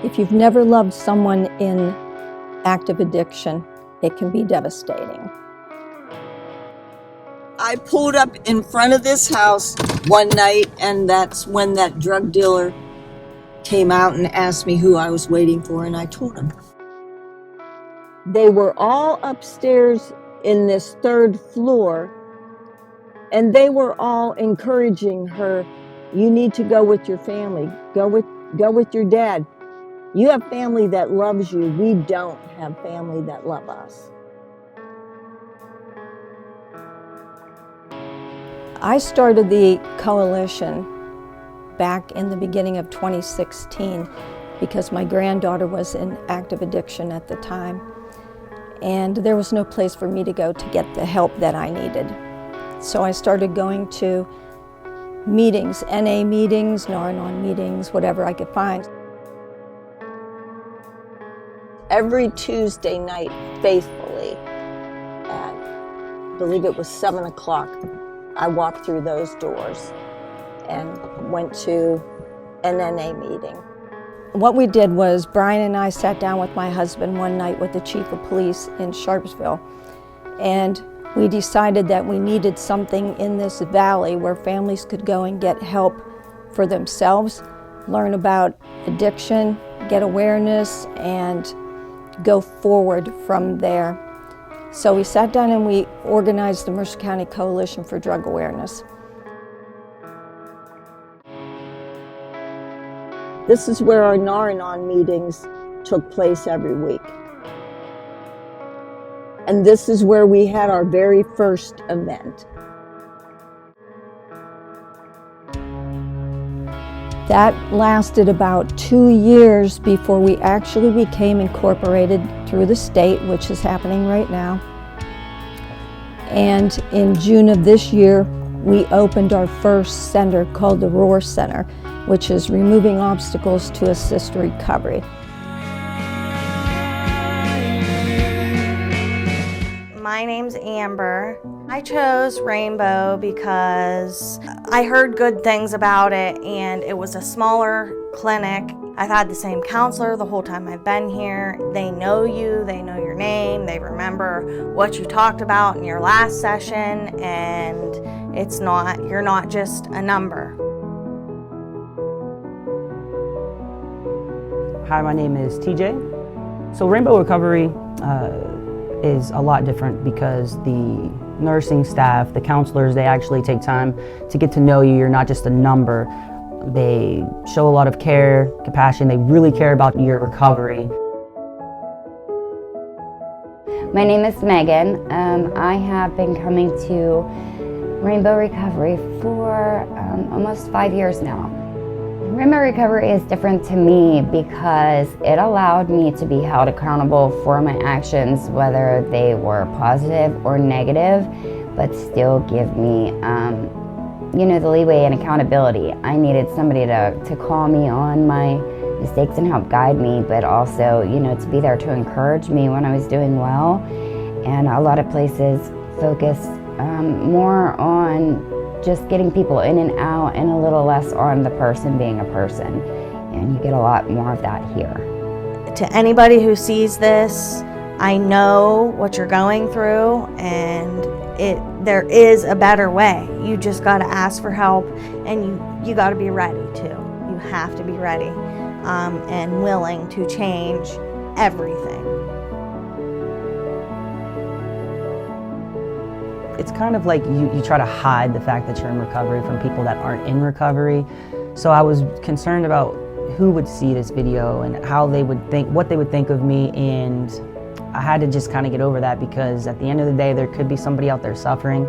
If you've never loved someone in active addiction, it can be devastating. I pulled up in front of this house one night, and that's when that drug dealer came out and asked me who I was waiting for, and I told him. They were all upstairs in this third floor, and they were all encouraging her, "You need to go with your family. Go with your dad. You have family that loves you. We don't have family that love us." I started the coalition back in the beginning of 2016 because my granddaughter was in active addiction at the time, and there was no place for me to go to get the help that I needed. So I started going to meetings, NA meetings, Nar-Anon meetings, whatever I could find. Every Tuesday night, faithfully, at, I believe it was 7 o'clock, I walked through those doors and went to an NA meeting. What we did was Brian and I sat down with my husband one night with the chief of police in Sharpsville, and we decided that we needed something in this valley where families could go and get help for themselves, learn about addiction, get awareness, and go forward from there. So we sat down and we organized the Mercer County Coalition for Drug Awareness. This is where our Nar-Anon meetings took place every week. And this is where we had our very first event. That lasted about 2 years before we actually became incorporated through the state, which is happening right now. And in June of this year, we opened our first center called the ROAR Center, which is Removing Obstacles to Assist Recovery. My name's Amber. I chose Rainbow because I heard good things about it, and it was a smaller clinic. I've had the same counselor the whole time I've been here. They know you, they know your name, they remember what you talked about in your last session, and you're not just a number. Hi, my name is TJ. So Rainbow Recovery is a lot different because the nursing staff, the counselors, they actually take time to get to know you. You're not just a number. They show a lot of care, compassion. They really care about your recovery. My name is Megan. I have been coming to Rainbow Recovery for almost 5 years now. Rainbow Recovery is different to me because it allowed me to be held accountable for my actions, whether they were positive or negative, but still give me, the leeway and accountability. I needed somebody to call me on my mistakes and help guide me, but also, to be there to encourage me when I was doing well. And a lot of places focus more on just getting people in and out and a little less on the person being a person. And you get a lot more of that here. To anybody who sees this, I know what you're going through, and there is a better way. You just got to ask for help, and you got to be ready too. You have to be ready and willing to change everything. It's kind of like you try to hide the fact that you're in recovery from people that aren't in recovery. So I was concerned about who would see this video and how they would think, what they would think of me, and I had to just kind of get over that because at the end of the day, there could be somebody out there suffering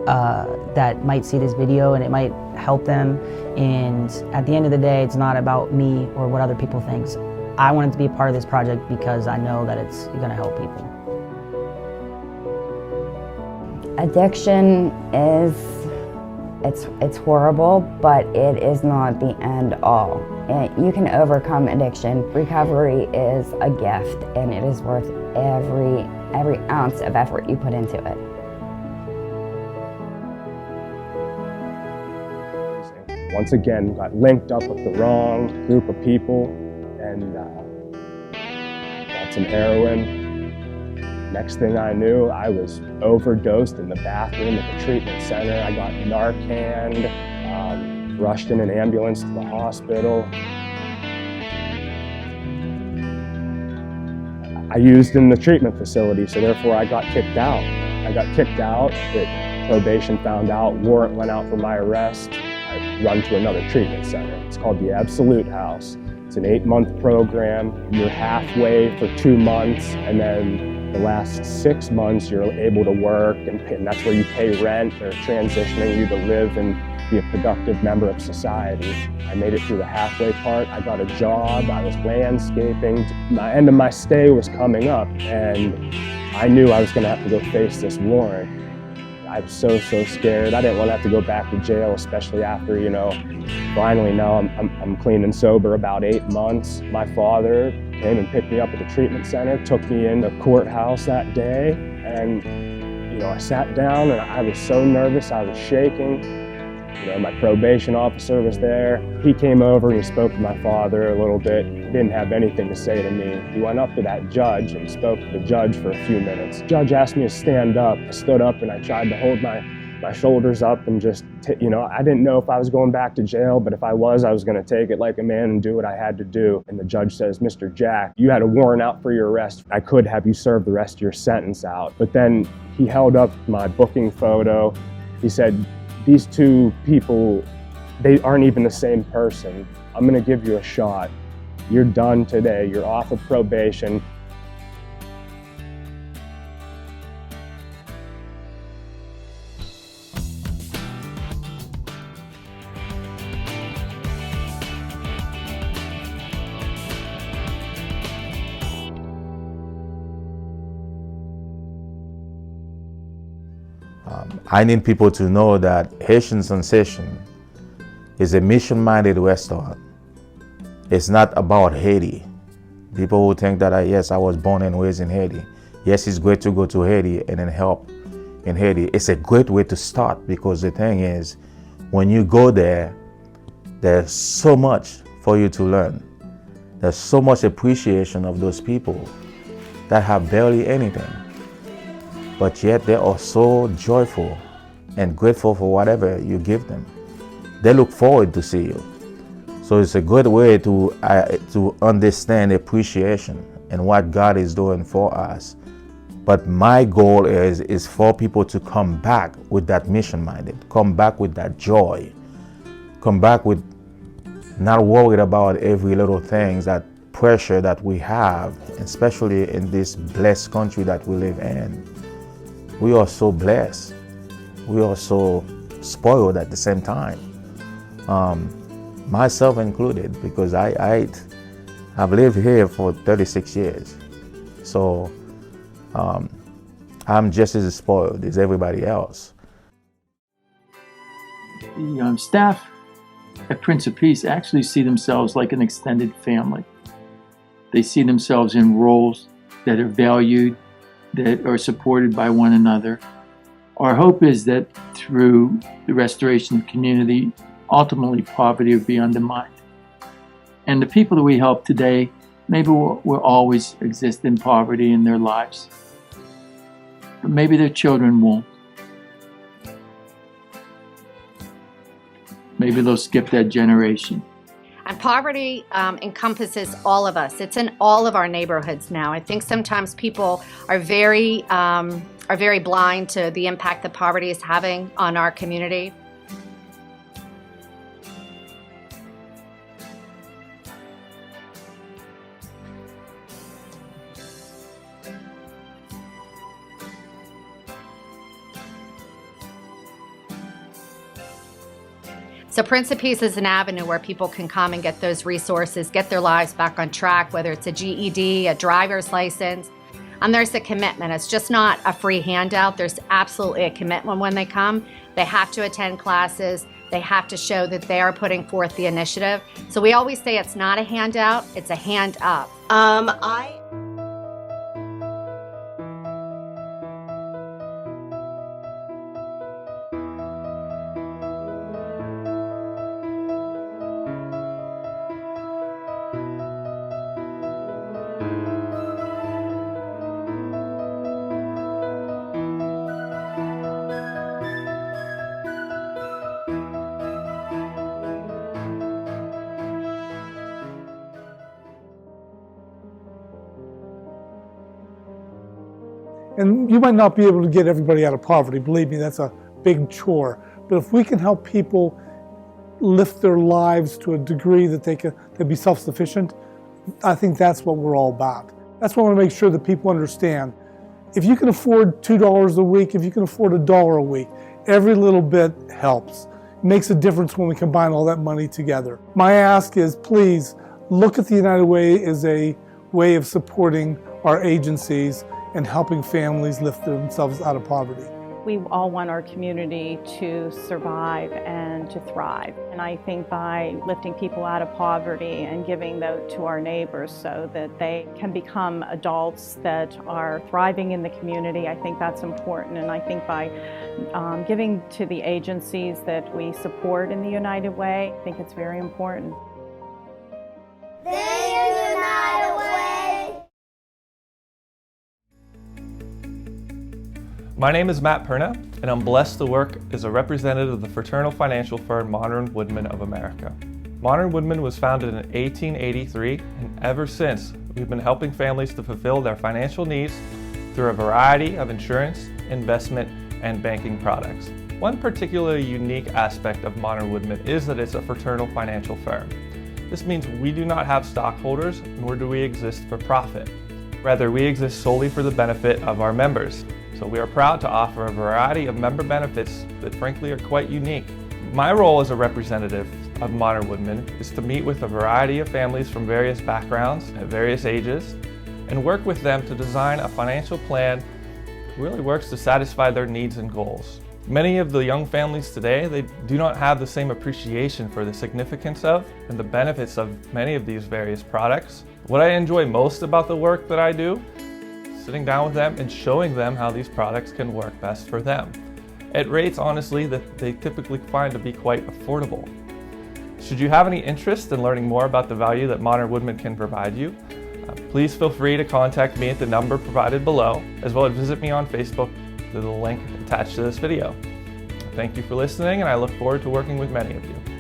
that might see this video and it might help them. And at the end of the day, it's not about me or what other people think. I wanted to be a part of this project because I know that it's going to help people. Addiction it's horrible, but it is not the end all. You can overcome addiction. Recovery is a gift, and it is worth every ounce of effort you put into it. Once again, got linked up with the wrong group of people, and got some heroin. Next thing I knew, I was overdosed in the bathroom at the treatment center. I got Narcan, rushed in an ambulance to the hospital. I used in the treatment facility, so therefore I got kicked out. Probation found out, warrant went out for my arrest. I run to another treatment center. It's called the Absolute House. It's an 8-month program. You're halfway for 2 months, and then the last 6 months you're able to work, and that's where you pay rent. They're transitioning you to live and be a productive member of society. I made it through the halfway part. I got a job. I was landscaping. My end of my stay was coming up, and I knew I was going to have to go face this warrant. I was so scared. I didn't want to have to go back to jail, especially after, finally now I'm clean and sober about 8 months. My father came and picked me up at the treatment center, took me in the courthouse that day, and I sat down and I was so nervous, I was shaking. My probation officer was there. He came over and he spoke to my father a little bit. He didn't have anything to say to me. He went up to that judge and spoke to the judge for a few minutes. The judge asked me to stand up. I stood up and I tried to hold my shoulders up and just, I didn't know if I was going back to jail, but if I was going to take it like a man and do what I had to do. And the judge says, "Mr. Jack, you had a warrant out for your arrest. I could have you serve the rest of your sentence out." But then he held up my booking photo. He said, "These two people, they aren't even the same person. I'm gonna give you a shot. You're done today. You're off of probation." I need people to know that Haitian Sensation is a mission-minded restaurant. It's not about Haiti. People who think that, yes, I was born and raised in Haiti. Yes, it's great to go to Haiti and then help in Haiti. It's a great way to start, because the thing is, when you go there, there's so much for you to learn. There's so much appreciation of those people that have barely anything, but yet they are so joyful and grateful for whatever you give them. They look forward to see you. So it's a good way to understand appreciation and what God is doing for us. But my goal is for people to come back with that mission-minded, come back with that joy, come back with not worried about every little thing, that pressure that we have, especially in this blessed country that we live in. We are so blessed. We are so spoiled at the same time. Myself included, because I've lived here for 36 years. So I'm just as spoiled as everybody else. The staff at Prince of Peace actually see themselves like an extended family. They see themselves in roles that are valued, that are supported by one another. Our hope is that through the restoration of community, ultimately poverty will be undermined. And the people that we help today maybe will always exist in poverty in their lives. But maybe their children won't. Maybe they'll skip that generation. And poverty encompasses all of us. It's in all of our neighborhoods now. I think sometimes people are very blind to the impact that poverty is having on our community. So Prince of Peace is an avenue where people can come and get those resources, get their lives back on track, whether it's a GED, a driver's license. There's a commitment. It's just not a free handout. There's absolutely a commitment when they come. They have to attend classes. They have to show that they are putting forth the initiative. So we always say it's not a handout, it's a hand up. And you might not be able to get everybody out of poverty. Believe me, that's a big chore. But if we can help people lift their lives to a degree that they can be self-sufficient, I think that's what we're all about. That's what I want to make sure that people understand. If you can afford $2 a week, if you can afford $1 a week, every little bit helps. It makes a difference when we combine all that money together. My ask is, please look at the United Way as a way of supporting our agencies and helping families lift themselves out of poverty. We all want our community to survive and to thrive. And I think by lifting people out of poverty and giving that to our neighbors so that they can become adults that are thriving in the community, I think that's important. And I think by giving to the agencies that we support in the United Way, I think it's very important. My name is Matt Perna, and I'm blessed to work as a representative of the fraternal financial firm Modern Woodmen of America. Modern Woodmen was founded in 1883, and ever since, we've been helping families to fulfill their financial needs through a variety of insurance, investment, and banking products. One particularly unique aspect of Modern Woodmen is that it's a fraternal financial firm. This means we do not have stockholders, nor do we exist for profit. Rather, we exist solely for the benefit of our members. So we are proud to offer a variety of member benefits that frankly are quite unique. My role as a representative of Modern Woodmen is to meet with a variety of families from various backgrounds at various ages and work with them to design a financial plan that really works to satisfy their needs and goals. Many of the young families today, they do not have the same appreciation for the significance of and the benefits of many of these various products. What I enjoy most about the work that I do, sitting down with them and showing them how these products can work best for them at rates, honestly, that they typically find to be quite affordable. Should you have any interest in learning more about the value that Modern Woodmen can provide you, please feel free to contact me at the number provided below, as well as visit me on Facebook through the link attached to this video. Thank you for listening, and I look forward to working with many of you.